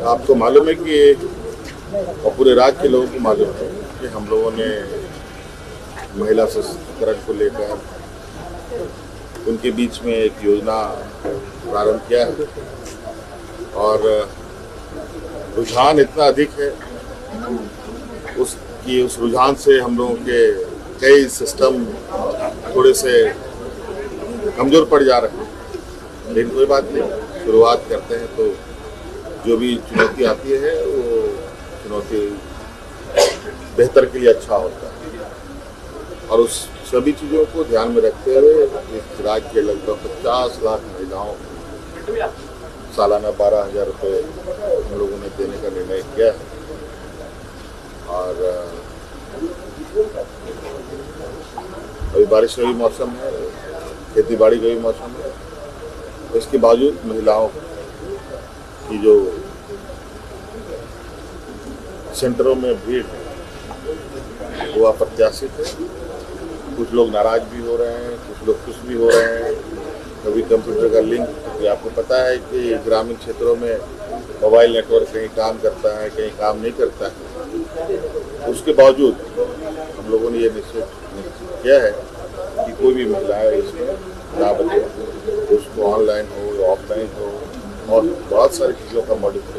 आपको मालूम है कि और पूरे राज्य के लोगों को मालूम है कि हम लोगों ने महिला सशक्तिकरण को लेकर उनके बीच में एक योजना प्रारंभ किया है और रुझान इतना अधिक है उस रुझान से हम लोगों के कई सिस्टम थोड़े से कमज़ोर पड़ जा रहे हैं। लेकिन कोई बात नहीं, शुरुआत करते हैं तो जो भी चुनौती आती है वो चुनौती बेहतर के लिए अच्छा होता है। और उस सभी चीज़ों को ध्यान में रखते हुए इस राज्य के लगभग 50 लाख महिलाओं सालाना 12,000 रुपये हम लोगों ने देने का निर्णय किया है। और अभी बारिश का भी मौसम है, खेती बाड़ी का भी मौसम है, तो इसके बावजूद महिलाओं की जो सेंटरों में भीड़ है वो अप्रत्याशित है। कुछ लोग नाराज भी हो रहे हैं, कुछ लोग खुश भी हो रहे हैं। कभी कंप्यूटर का लिंक, क्योंकि आपको पता है कि ग्रामीण क्षेत्रों में मोबाइल नेटवर्क कहीं काम करता है, कहीं काम नहीं करता है। उसके बावजूद हम लोगों ने ये निश्चित किया है कि कोई भी महिलाएं इसमें ना बचे, उसको ऑनलाइन हो या ऑफलाइन हो, और बहुत सारी चीज़ों का मॉडिफिकेशन